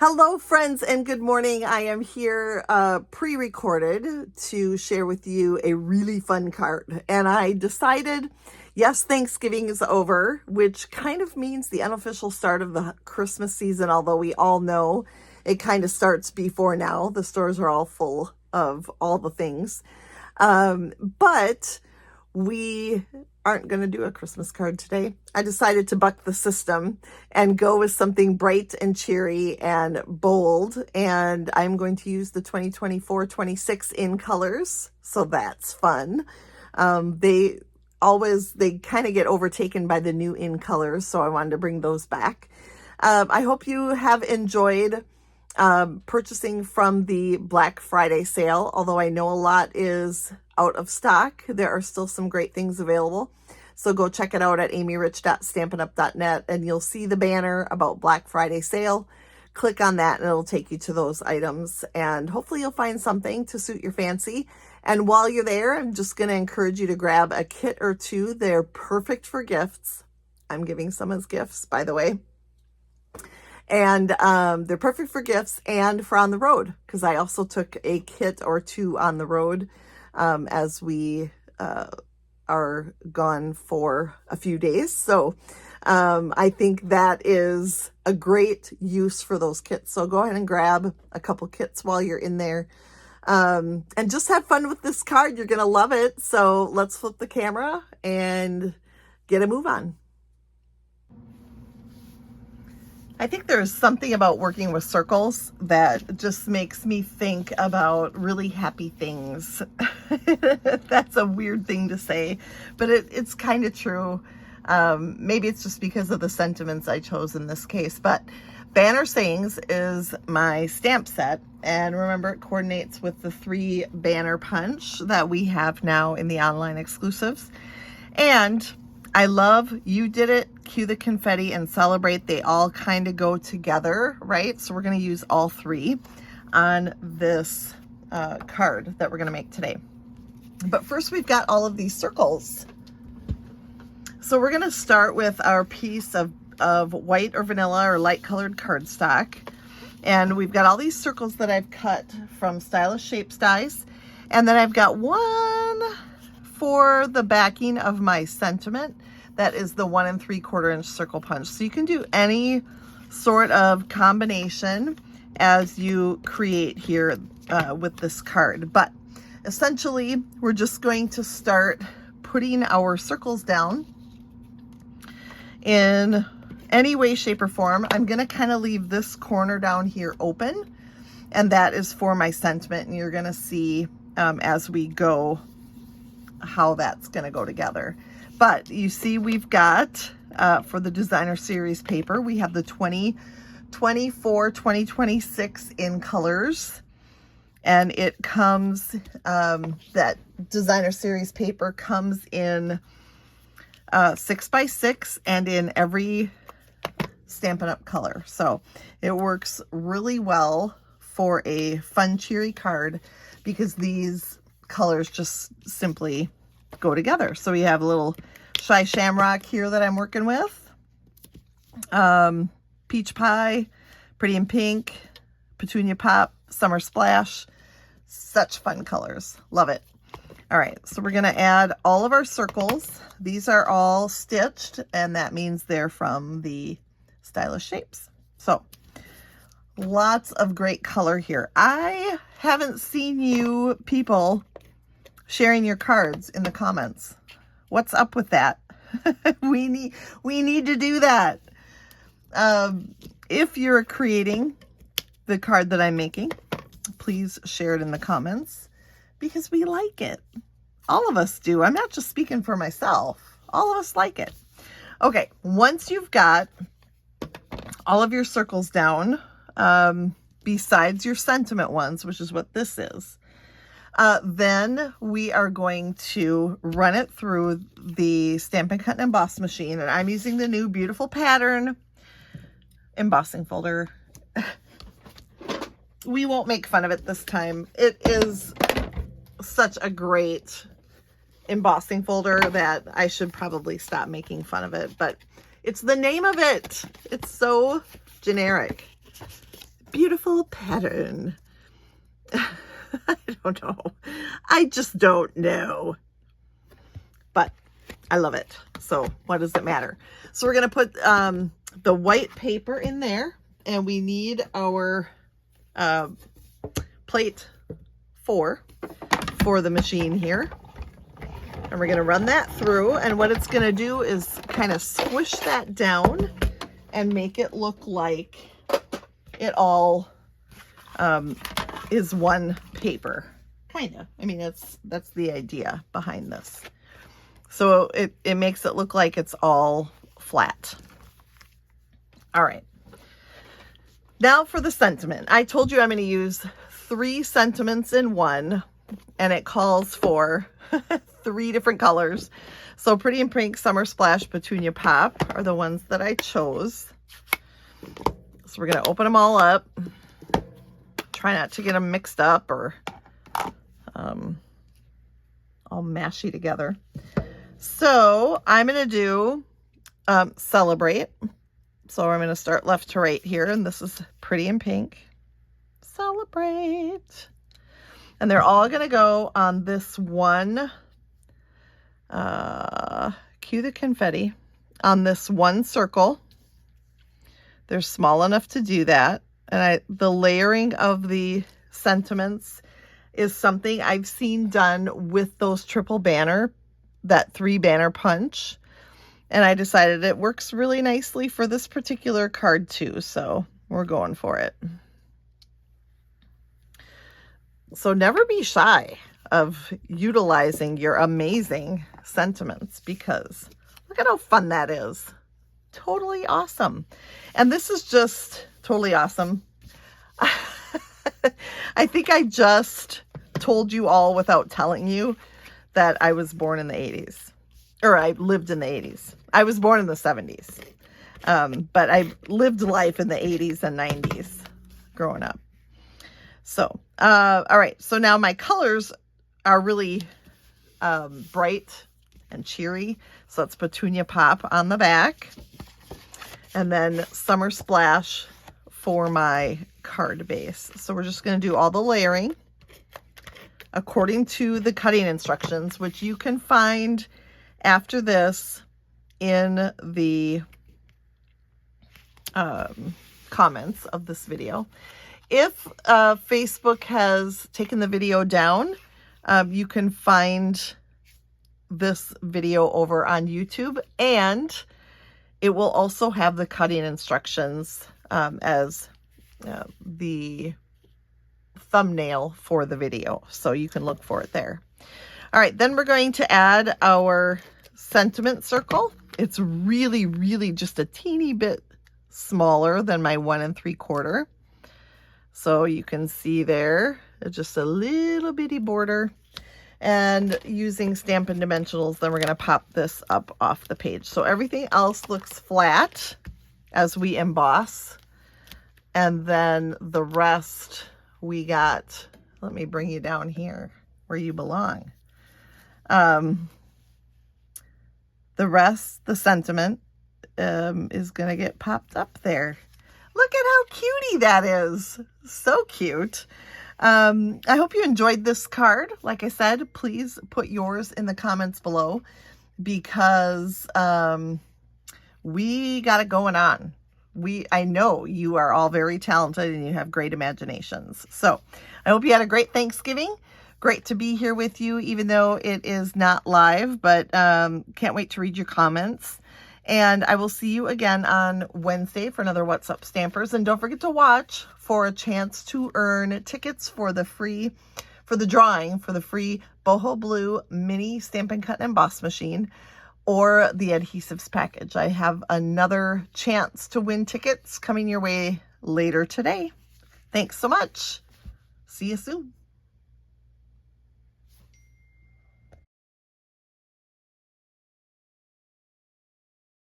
Hello, friends, and good morning. I am here pre-recorded to share with you a really fun card. And I decided, yes, Thanksgiving is over, which kind of means the unofficial start of the Christmas season, although we all know it kind of starts before now. The stores are all full of all the things. But we aren't going to do a Christmas card today. I decided to buck the system and go with something bright and cheery and bold. And I'm going to use the 2024-26 in colors. So that's fun. They kind of get overtaken by the new in colors. So I wanted to bring those back. I hope you have enjoyed purchasing from the Black Friday sale. Although I know a lot is out of stock, there are still some great things available. So go check it out at amyrich.stampinup.net and you'll see the banner about Black Friday sale. Click on that and it'll take you to those items and hopefully you'll find something to suit your fancy. And while you're there, I'm just going to encourage you to grab a kit or two. They're perfect for gifts. I'm giving some as gifts, by the way. And they're perfect for gifts and for on the road, because I also took a kit or two on the road as we are gone for a few days. So I think that is a great use for those kits. So go ahead and grab a couple kits while you're in there and just have fun with this card. You're going to love it. So let's flip the camera and get a move on. I think there's something about working with circles that just makes me think about really happy things. That's a weird thing to say, but it's kind of true. Maybe it's just because of the sentiments I chose in this case, but Banner Sayings is my stamp set. And remember, it coordinates with the 3 banner punch that we have now in the online exclusives. And I love You Did It, Cue the Confetti, and Celebrate. They all kind of go together, right? So we're going to use all 3 on this card that we're going to make today. But first, we've got all of these circles. So we're going to start with our piece of white or vanilla or light colored cardstock. And we've got all these circles that I've cut from Stylish Shapes dies. And then I've got one for the backing of my sentiment. That is the 1 3/4 inch circle punch. So you can do any sort of combination as you create here with this card. But essentially, we're just going to start putting our circles down in any way, shape, or form. I'm going to kind of leave this corner down here open, and that is for my sentiment. And you're going to see as we go how that's going to go together. But you see we've got for the designer series paper, we have the 2024-2026 in colors, and it comes that designer series paper comes in 6x6 and in every Stampin' Up color. So it works really well for a fun, cheery card because these colors just simply go together. So we have a little Shy Shamrock here that I'm working with, Peach Pie, Pretty in Pink, Petunia Pop, Summer Splash. Such fun colors. Love it. All right, so we're going to add all of our circles. These are all stitched, and that means they're from the Stylish Shapes. So lots of great color here. I haven't seen you people sharing your cards in the comments. What's up with that? we need to do that. If you're creating the card that I'm making, please share it in the comments because we like it. All of us do. I'm not just speaking for myself. All of us like it. Okay, once you've got all of your circles down, besides your sentiment ones, which is what this is, then we are going to run it through the Stampin' Cut and Emboss machine. And I'm using the new Beautiful Pattern embossing folder. We won't make fun of it this time. It is such a great embossing folder that I should probably stop making fun of it. But it's the name of it. It's so generic. beautiful pattern. I don't know. I just don't know. But I love it. So what does it matter? So we're going to put the white paper in there, and we need our plate 4 for the machine here. And we're going to run that through, and what it's going to do is kind of squish that down and make it look like it all is one paper. Kind of. I mean, that's the idea behind this. So it makes it look like it's all flat. All right. Now for the sentiment. I told you I'm going to use 3 sentiments in one, and it calls for 3 different colors. So Pretty in Pink, Summer Splash, Petunia Pop are the ones that I chose. So we're going to open them all up. Try not to get them mixed up or all mashy together. So I'm going to do Celebrate. So I'm going to start left to right here, and this is Pretty in Pink. Celebrate. And they're all going to go on this one, cue the confetti, on this one circle. They're small enough to do that. And the layering of the sentiments is something I've seen done with those triple banner, that 3 banner punch. And I decided it works really nicely for this particular card too. So we're going for it. So never be shy of utilizing your amazing sentiments, because look at how fun that is. Totally awesome. And this is just totally awesome. I think I just told you all without telling you that I was born in the 80s, or I lived in the 80s. I was born in the 70s, but I lived life in the 80s and 90s growing up. So, all right. So now my colors are really bright and cheery. So it's Petunia Pop on the back, and then Summer Splash for my card base. So we're just going to do all the layering according to the cutting instructions, which you can find after this in the comments of this video. If Facebook has taken the video down, you can find this video over on YouTube, and it will also have the cutting instructions as the thumbnail for the video, so you can look for it there. All right, then we're going to add our sentiment circle. It's really, really just a teeny bit smaller than my 1 3/4. So you can see there, just a little bitty border. And using Stampin' Dimensionals, then we're going to pop this up off the page. So everything else looks flat as we emboss. And then the rest we got, let me bring you down here where you belong. The rest, the sentiment, is going to get popped up there. Look at how cutie that is. So cute. I hope you enjoyed this card. Like I said, please put yours in the comments below, because we got it going on. I know you are all very talented and you have great imaginations. So I hope you had a great Thanksgiving. Great to be here with you, even though it is not live, but can't wait to read your comments. And I will see you again on Wednesday for another What's Up Stampers. And don't forget to watch for a chance to earn tickets for the drawing for the free Boho Blue Mini Stampin' Cut and Emboss machine, or the adhesives package. I have another chance to win tickets coming your way later today. Thanks so much. See you soon.